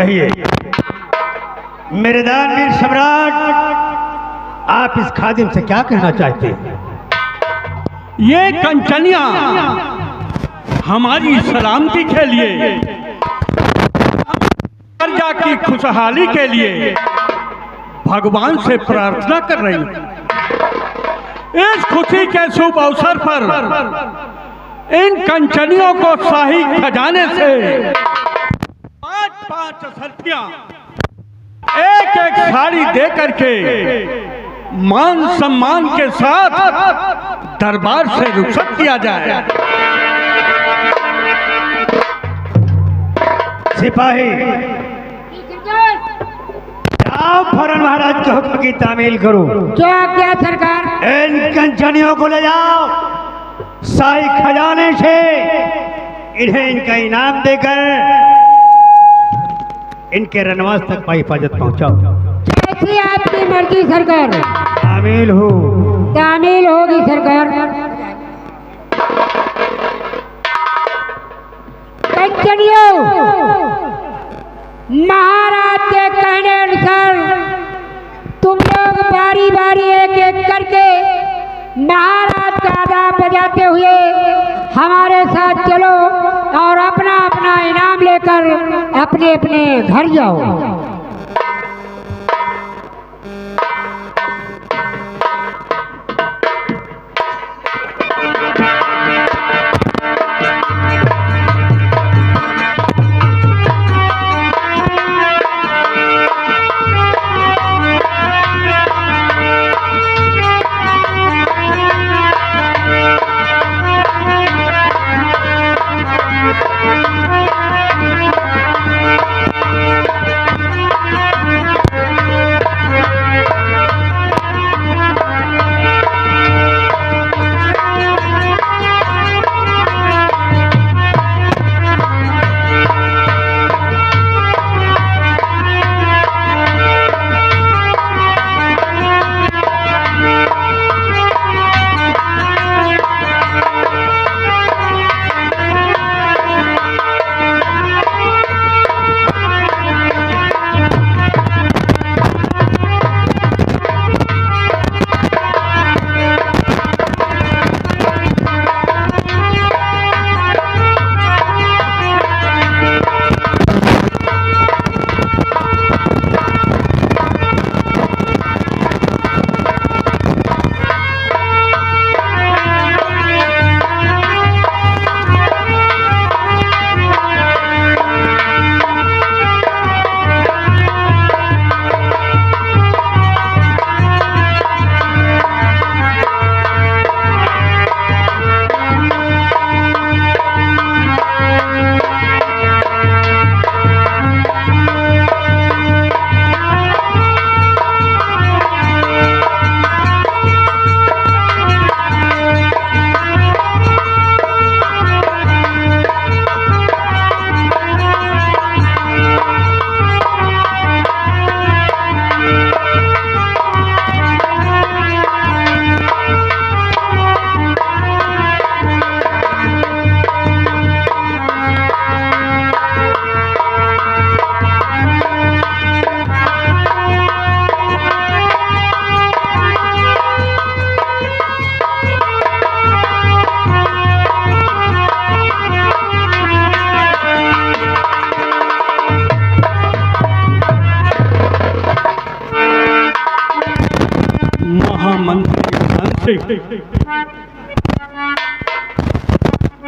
कहिए मेरे दानवीर सम्राट, आप इस खादिम से क्या कहना चाहते हैं? ये कंचनिया हमारी सलामती के लिए, प्रजा की खुशहाली के लिए भगवान से प्रार्थना कर रही है। इस खुशी के शुभ अवसर पर इन कंचनियों को शाही खजाने से 5-5 सर्दियां एक एक साड़ी दे करके मान सम्मान के साथ दरबार से रुखसत किया जाए। सिपाही जाओ, फौरन महाराज के हुक्म की तामील करो। क्या सरकार? इन कंचनियों को ले जाओ, शाही खजाने से इन्हें इनका इनाम देकर इनके रनवास तक हिफाजत पहुंचाओ। जैसी आपकी मर्जी सरकार। तामील हो। तामील होगी सरकार। कंचनियों, महाराज के कहने अनुसार तुम लोग बारी बारी एक एक करके महाराज का आदाब बजाते हुए हमारे साथ चलो और अपना अपना इनाम लेकर अपने अपने घर जाओ।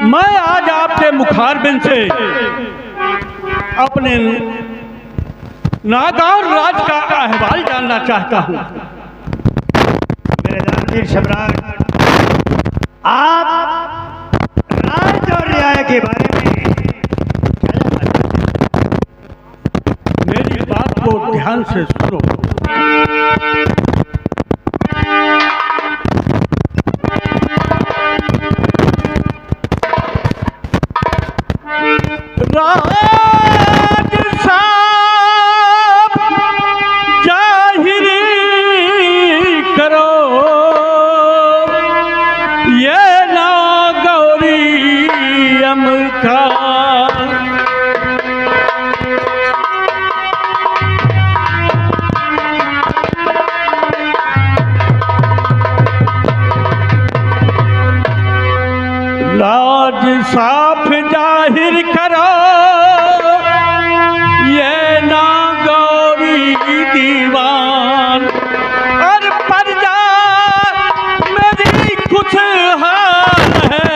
मैं आज आपके मुखारबिन से अपने नागौर राज का अहवाल जानना चाहता हूँ। मेरे दानवीर सम्राट, आप राज और न्याय के बारे में क्या जानते हैं? मेरी बात को ध्यान से सुनो। राज साहब जाहिरी करो, ये नागौरी अमका लाज साफ जाहिर करो, ये नागौरी दीवान और प्रजा मेरी कुछ हाल है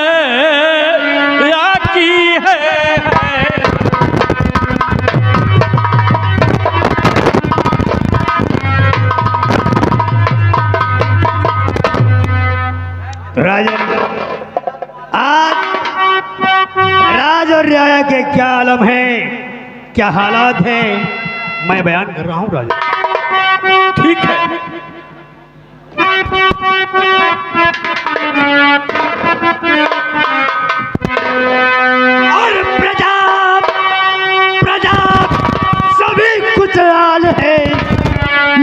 या की है। राजन, आज राज और रियाया के क्या आलम है, क्या हालात हैं, मैं बयान कर रहा हूं राजन। ठीक है। और प्रजा प्रजा सभी कुछ लाल है,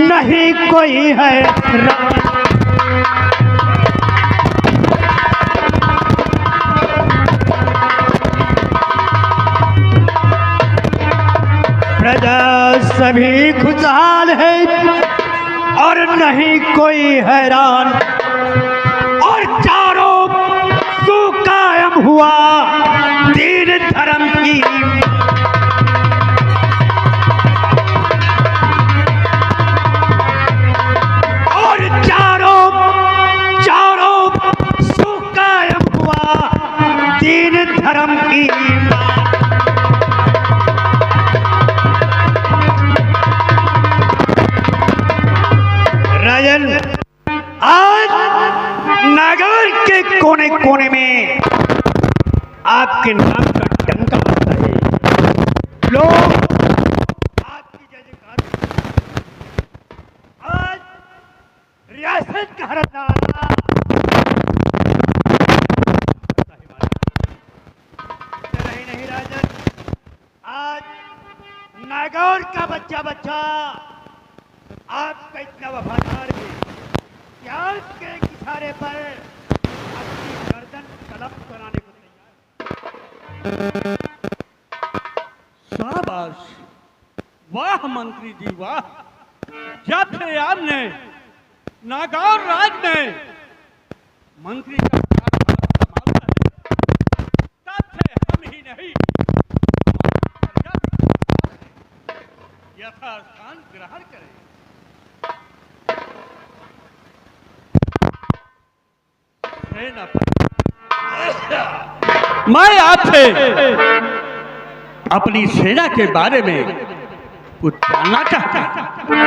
नहीं कोई है प्रजा सभी खुशहाल है और नहीं कोई हैरान, और चारों सुकायम हुआ दीन धर्म की। और चारों सुकायम हुआ दीन धर्म की। राजन, आज नागौर के कोने कोने में आपके नाम का डंका बजता है, लोग आपकी जय जयकार। आज रियासत का हरदारा नहीं राजन, आज नागौर का बच्चा बच्चा आपका इतना वफादार है कि आपके एक इशारे पर अपनी गर्दन कलम कराने को तैयार। शाबाश, वाह मंत्री जी वाह। जब से आपने नागौर राज में मंत्री का संभाला है, तब से हम ही नहीं यथास्थान ग्रहण करें। मैं आपसे अपनी सेना के बारे में कुछ जानना चाहता हूं।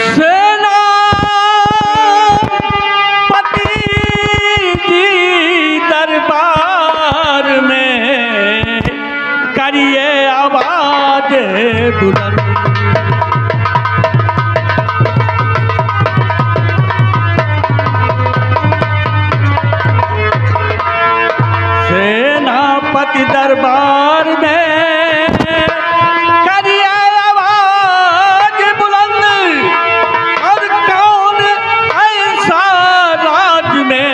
सेना पति जी दरबार में करिए आवाज बुलंद। सेनापति दरबार में करिए आवाज बुलंद, और कौन ऐसा राज में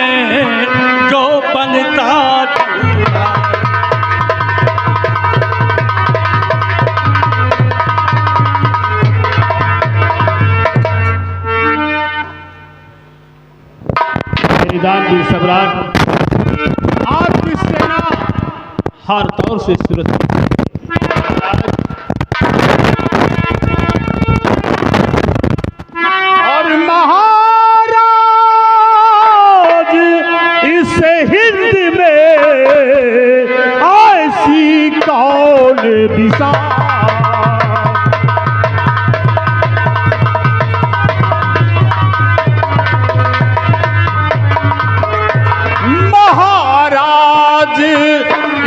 जो बनता निदानवीर सम्राट, आपकी सेना हर तौर से सुरक्षित है। और महाराज इस हिंद में ऐसी कौन दिशा,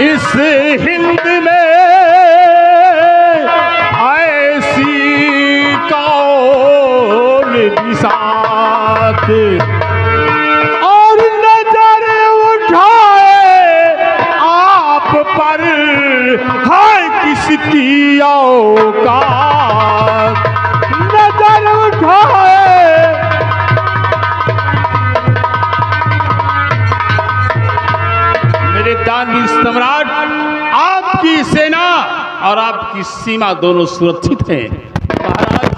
इस हिंद में ऐसी कौन बिसात, और नजर उठाए आप पर है किसकी औकात, नजर उठाए मेरे दानवीर सम्राट, आपकी सेना और आपकी सीमा दोनों सुरक्षित हैं। महाराज,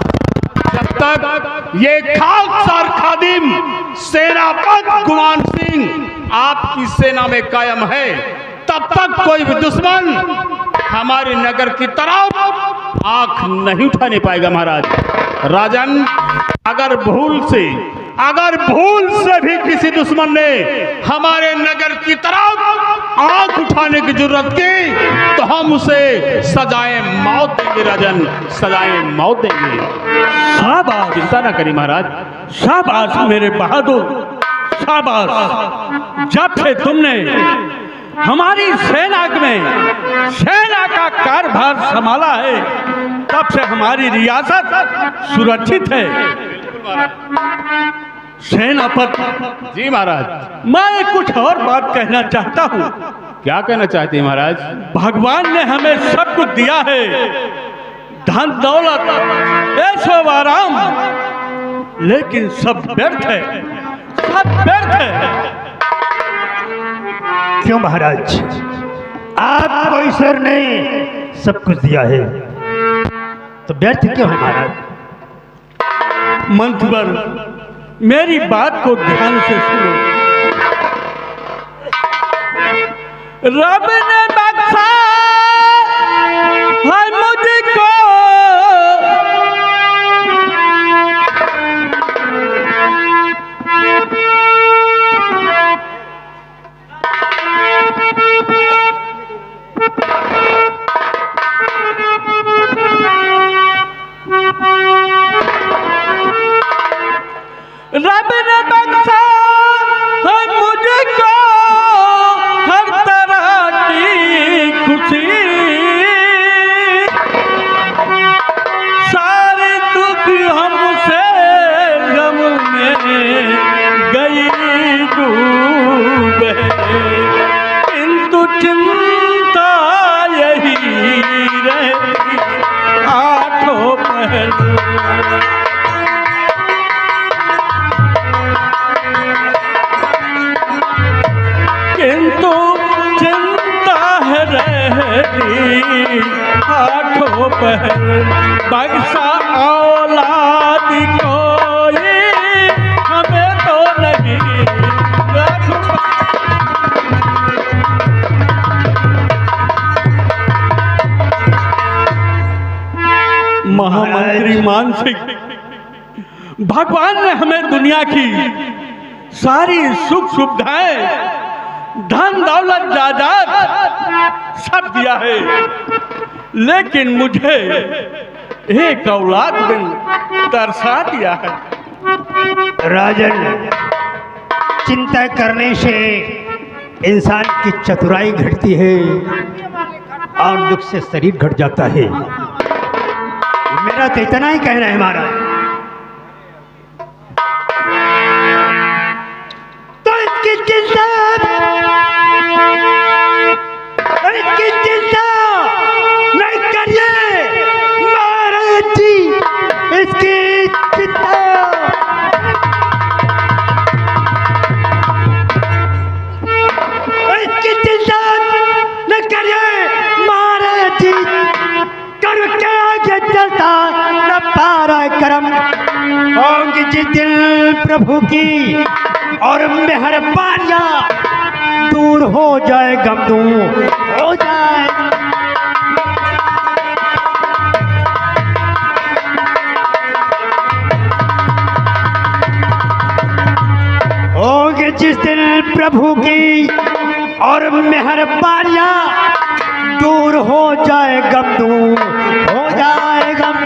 जब तक ये खाकसार खादिम सेनापति गुमान सिंह आपकी सेना में कायम है, तब तक कोई भी दुश्मन हमारे नगर की तरफ आंख नहीं उठाने पाएगा महाराज। राजन, अगर भूल से भी किसी दुश्मन ने हमारे नगर की तरफ आंख उठाने की जरूरत की तो हम उसे सजाए मौत देंगे राजन, सजाए मौत देंगे। शाबाश, चिंता ना करिए महाराज। शाबाश मेरे बहादुर, शाबाश। जब से तुमने हमारी सेना में सेना का कारभार संभाला है, तब से हमारी रियासत सुरक्षित है। सेनापति जी महाराज। मैं कुछ और बात कहना चाहता हूँ। क्या कहना चाहते हैं महाराज? भगवान ने हमें सब कुछ दिया है, धन दौलत ऐशो आराम, लेकिन सब व्यर्थ है, सब व्यर्थ है। क्यों महाराज? आपको ईश्वर ने सब कुछ दिया है तो व्यर्थ क्यों है महाराज? मंथवर, मेरी बात को ध्यान से सुनो। रब ने बख्शा है मुझको रब ने बख्शा है मुझको हर तरह की खुशी, सारे दुख हमसे गम में गई डूबे, किंतु चिंता यही रहती आठों पहर। किंतु चिंता है रहती आठों पहर, बख्शा औलाद कोई हमें तो नहीं। महामंत्री मान सिंह, भगवान ने हमें दुनिया की सारी सुख सुविधाएं, धन दौलत जायदाद सब दिया है, लेकिन मुझे एक औलाद बिन तरसा दिया है। राजन, चिंता करने से इंसान की चतुराई घटती है और दुख से शरीर घट जाता है। मेरा तो इतना ही कहना है महाराज। तो इसकी चिंता नहीं करिए महाराज जी, इसकी चिंता न करिए महाराज जी, कर्म के आगे चलता न पारा करम। होंगी जिस दिल प्रभु की और मेहरबानियां, दूर हो जाए गम, दूर हो जाए। होंगे जिस दिन प्रभु की और मेहरबानियां, दूर हो जाए गम, दूर हो जाए गम।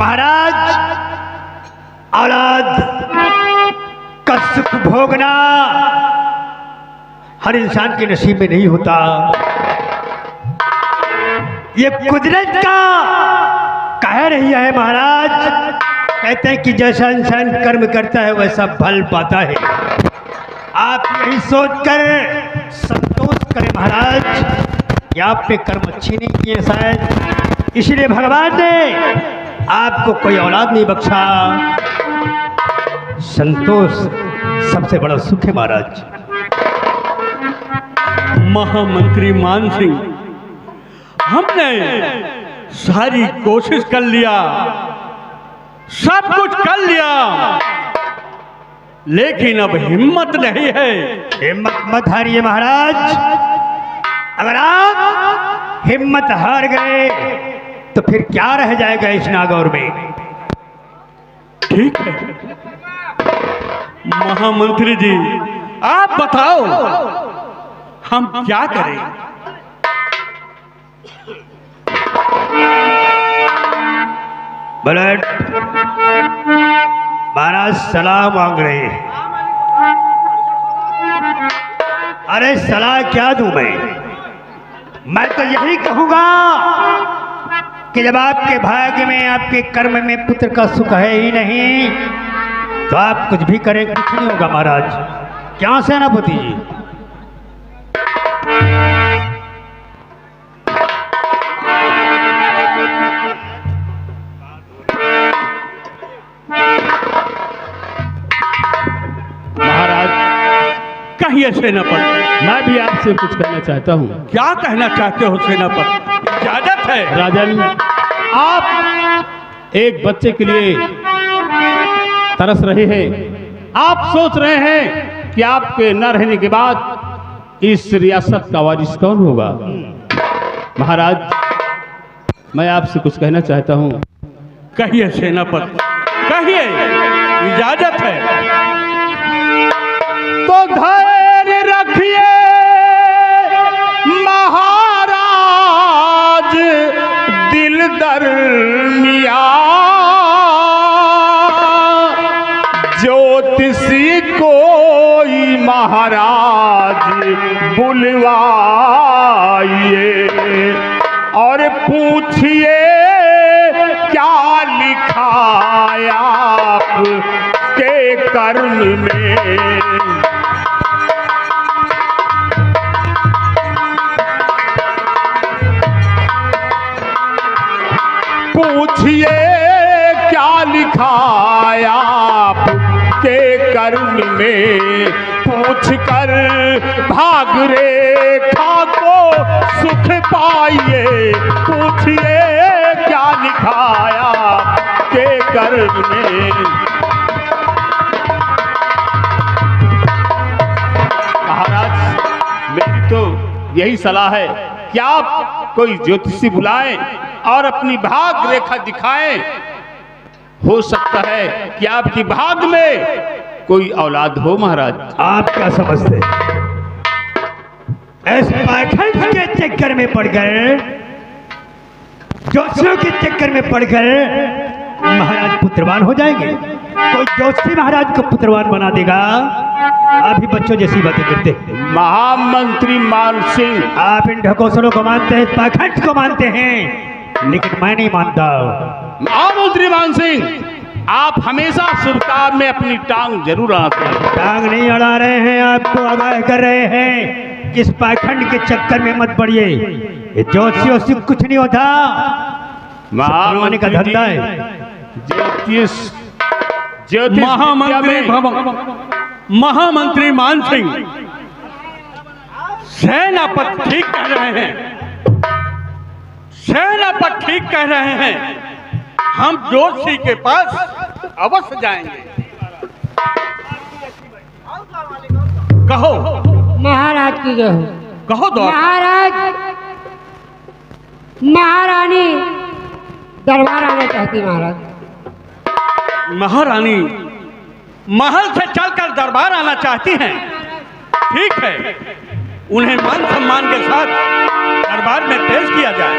महाराज, औलाद का सुख भोगना हर इंसान के नसीब में नहीं होता। ये कुदरत का कह रही है महाराज। कहते हैं कि जैसा इंसान कर्म करता है वैसा फल पाता है। आप यही सोचकर संतोष करें महाराज कि आप पे कर्म अच्छी नहीं किए शायद, इसलिए भगवान ने आपको कोई औलाद नहीं बख्शा। संतोष सबसे बड़ा सुख है महाराज। महामंत्री मान सिंह, हमने सारी कोशिश कर लिया, सब कुछ कर लिया, लेकिन अब हिम्मत नहीं है। हिम्मत मत हारिए महाराज। अगर आप हिम्मत हार गए तो फिर क्या रह जाएगा इस नागौर में। ठीक है महामंत्री जी, आप बताओ हम क्या करें। बुलेट महाराज सलाह मांग रहे हैं। अरे सलाह क्या दूं मैं तो यही कहूंगा कि जब आपके भाग्य में, आपके कर्म में पुत्र का सुख है ही नहीं तो आप कुछ भी करें कुछ नहीं होगा महाराज। क्या सेनापति जी? कहिए सेनापति। मैं भी आपसे कुछ कहना चाहता हूँ। क्या कहना चाहते हो सेनापति? इजाजत है। राजन, आप एक बच्चे के लिए तरस रहे हैं। आप सोच रहे हैं कि आपके न रहने के बाद इस रियासत का वारिस कौन होगा। महाराज, मैं आपसे कुछ कहना चाहता हूँ। कहिए सेनापति, कहिए, इजाजत है। तो धैर्य रखिए महाराज, दिल दरमिया ज्योतिषी कोई महाराज बुलवाइए और पूछिए क्या लिखा आप के कर्म में। पूछिए क्या लिखा आप के कर्म में, पूछ कर भाग रेखा को सुख पाइए। पूछिए क्या लिखा आप के कर्म में। महाराज, मेरी तो यही सलाह है कि आप कोई ज्योतिषी बुलाएं और अपनी भाग रेखा दिखाएं। हो सकता है कि आपकी भाग में कोई औलाद हो। महाराज, आप क्या समझते हैं? इस पाखंड के चक्कर में पड़कर, ज्योतिषियों के चक्कर में पड़कर महाराज पुत्रवान हो जाएंगे। कोई ज्योतिषी महाराज को पुत्रवान बना देगा? आप ही बच्चों जैसी बातें करते हैं। महामंत्री मान सिंह, आप इन ढकोसलों को मानते हैं, पाखंड को मानते हैं, लेकिन मैं नहीं मानता। महामंत्री मान सिंह, आप हमेशा शुभ काम में अपनी टांग जरूर अड़ाते हैं। टांग नहीं अड़ा रहे हैं, आपको आगाह कर रहे हैं कि इस पाखंड के चक्कर में मत पड़िए। ये ज्योतिषियों से कुछ नहीं होता, बनवाने का धंधा है। ज्योतिष महामंत्री मान सिंह, सेनापति ठीक कह रहे हैं। सेनापति ठीक कह रहे हैं। हम ज्योतिषी के पास अवश्य जाएंगे। कहो महाराज की जय हो। कहो दो। महाराज, महारानी दरबार आना चाहती। महाराज, महारानी महल से चलकर दरबार आना चाहती हैं। ठीक है, उन्हें मान सम्मान के साथ दरबार में पेश किया जाए।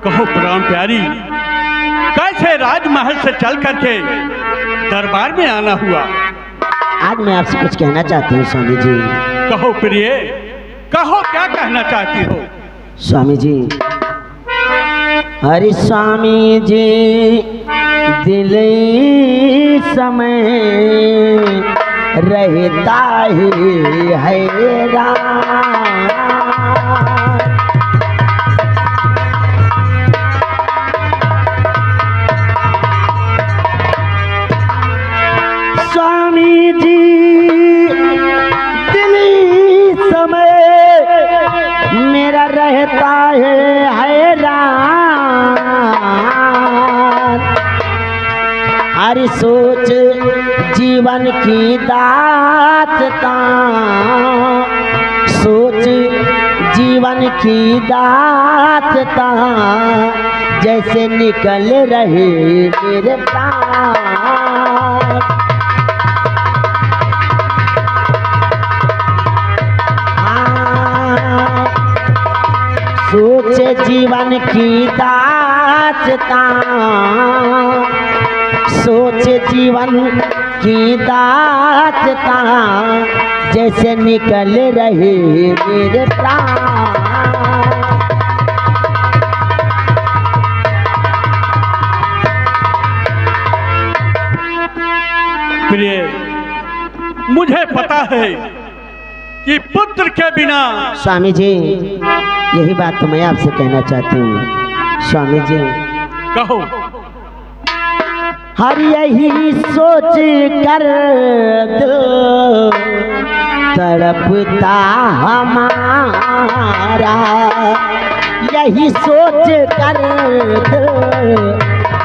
कहो प्राण प्यारी, कैसे राजमहल से चल करके दरबार में आना हुआ? आज मैं आपसे कुछ कहना चाहती हूँ स्वामी जी। कहो प्रिय, कहो क्या कहना चाहती हो? स्वामी जी, अरे स्वामी जी, दिल समय रहता ही हैरान। स्वामी जी, दिल समय मेरा रहता है हैरान। हर सोच जीवन की दास्तां, सोच जीवन की दास्तां, जैसे निकल रहे मेरे प्राण। सोचे जीवन की दास्तां, सोचे जीवन की दास्तां, जैसे निकल रहे मेरे प्राण। प्रिय, मुझे पता है कि पुत्र के बिना। स्वामी जी, यही बात तो मैं आपसे कहना चाहती हूँ। स्वामी जी, कहो। हर यही सोच कर दिल तड़पता हमारा, यही सोच कर दिल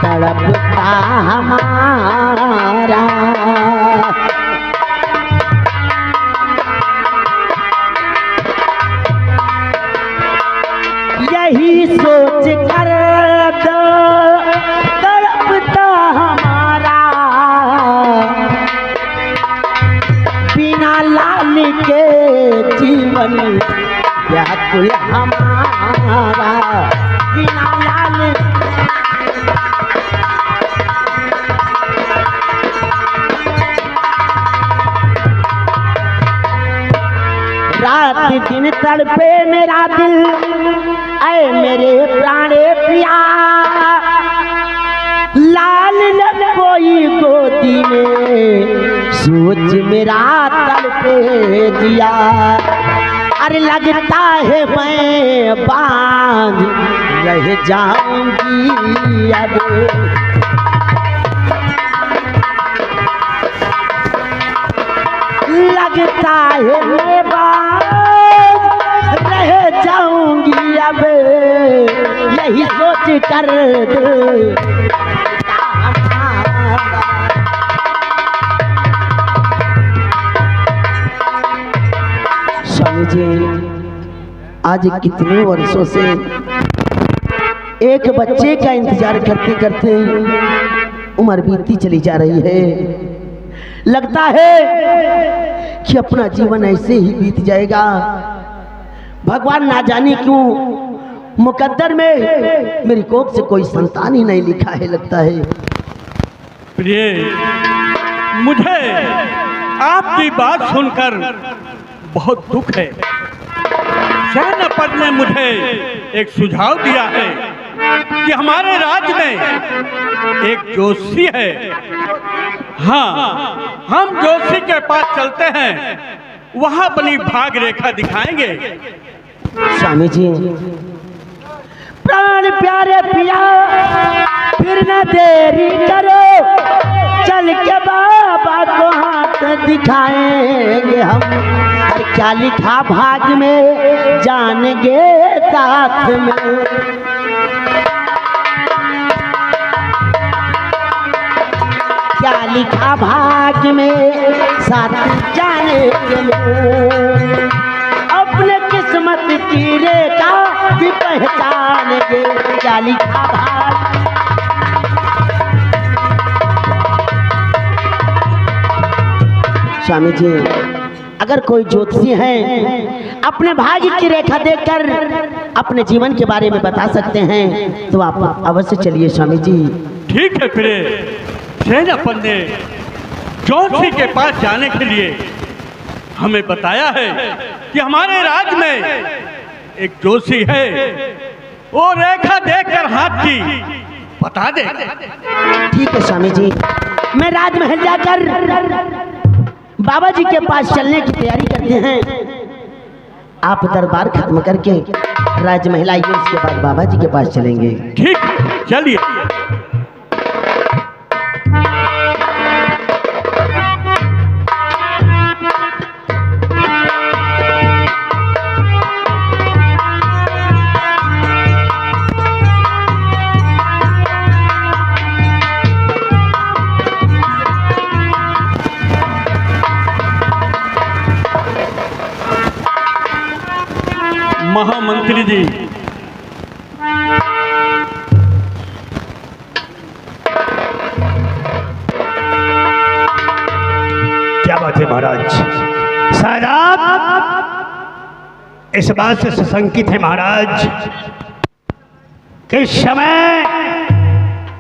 तड़पता हमारा। यही सोच कर तड़पता हमारा, बिना लाल के जीवन व्याकुल हमारा, बिना लाल। रात दिन तड़पे मेरा दिल, ऐ मेरे प्राणे प्रिया, लाल न कोई गोदी में सोच मेरा तड़पे दिया। अरे लगता है मैं बांध रह जाऊंगी अब, लगता है मैं रह जाऊंगी अब, यही सोच कर दे। स्वामी जी, आज कितने वर्षों से एक बच्चे का इंतजार करते करते उम्र बीतती चली जा रही है। लगता है कि अपना जीवन ऐसे ही बीत जाएगा। भगवान ना जाने क्यों मुकद्दर में मेरी कोख से कोई संतान ही नहीं लिखा है। लगता है प्रिय, मुझे आपकी बात सुनकर बहुत दुख है। सेनापति ने मुझे एक सुझाव दिया है कि हमारे राज्य में एक जोशी है। हाँ, हम जोशी के पास चलते हैं, वहां अपनी भाग रेखा दिखाएंगे। स्वामी जी, प्राण प्यारे पिया, फिर न देरी करो, चल के बाबा को हाथ दिखाएंगे हम। क्या लिखा भाग में जानेंगे साथ में, क्या लिखा भाग में साथ जानेंगे। अपने किस्मत की रेखा भी पहचानेंगे, क्या लिखा भाग। स्वामी जी, अगर कोई ज्योतिषी है अपने भाग्य की रेखा देखकर अपने जीवन के बारे में बता सकते हैं तो आप अवश्य चलिए स्वामी जी। ठीक है फिर सेनापति ने जोशी के पास जाने के लिए हमें बताया है कि हमारे राज्य में एक जोशी है, वो रेखा देखकर हाथ की बता दे। ठीक है स्वामी जी, मैं राजमहल जाकर बाबा जी के पास चलने की तैयारी करते हैं। आप दरबार खत्म करके राजमहल आइए, उसके बाद बाबा जी के पास चलेंगे। ठीक है, चलिए। महामंत्री जी, क्या बात है महाराज? शायद आप इस बात से सुशंकित है महाराज कि इस समय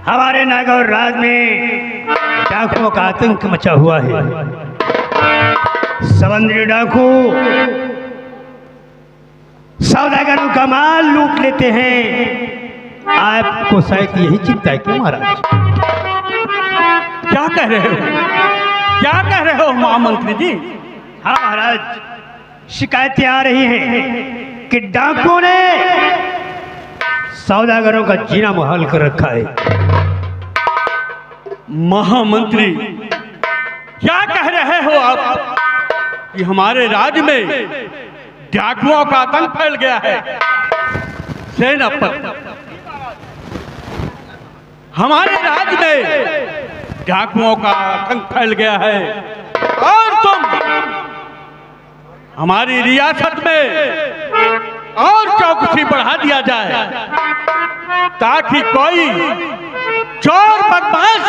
हमारे नागौर राज में डाकुओं का आतंक मचा हुआ है। समुद्री डाकू सौदागरों का माल लूट लेते हैं। आपको शायद यही चिंता है क्यों महाराज? क्या कह रहे हो? क्या कह रहे हो महामंत्री जी? हाँ महाराज, शिकायतें आ रही हैं कि डाकुओं ने सौदागरों का जीना मुहाल कर रखा है। महामंत्री, क्या कह रहे हो आप कि हमारे राज्य में डाकुओं का आतंक फैल गया है? सेनापति, हमारे राज्य में डाकुओं का आतंक फैल गया है और तुम हमारी रियासत में और चौकसी बढ़ा दिया जाए ताकि कोई चोर बदमाश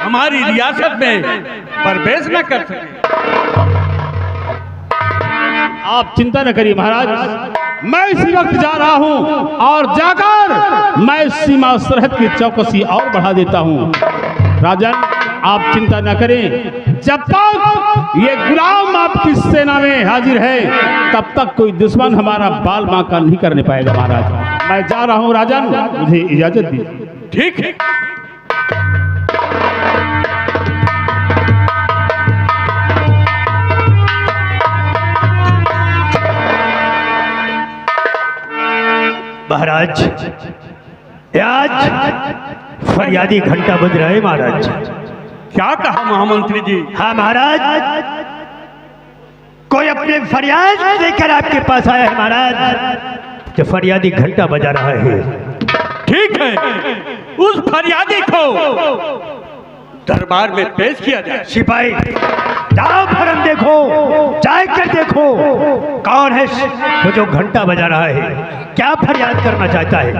हमारी रियासत में प्रवेश न कर सके। आप चिंता न करिए महाराज, मैं इसी वक्त जा रहा हूं और जाकर मैं सीमा सरहद की चौकसी और बढ़ा देता हूं। राजन, आप चिंता न करें, जब तक ये गुलाम आपकी सेना में हाजिर है तब तक कोई दुश्मन हमारा बाल बांका नहीं करने पाएगा महाराज। मैं जा रहा हूं राजन, मुझे इजाजत दीजिए। ठीक है। महाराज, आज फरियादी घंटा बज रहा है महाराज। क्या कहा महामंत्री जी? हाँ महाराज, कोई अपने फरियाद लेकर आपके पास आया है महाराज, जो फरियादी घंटा बजा रहा है। ठीक है, उस फरियादी को दरबार में पेश किया जाए। सिपाही, जाओ फरन देखो, जाकर देखो कौन है वो जो घंटा बजा रहा है, क्या फरियाद करना चाहता है।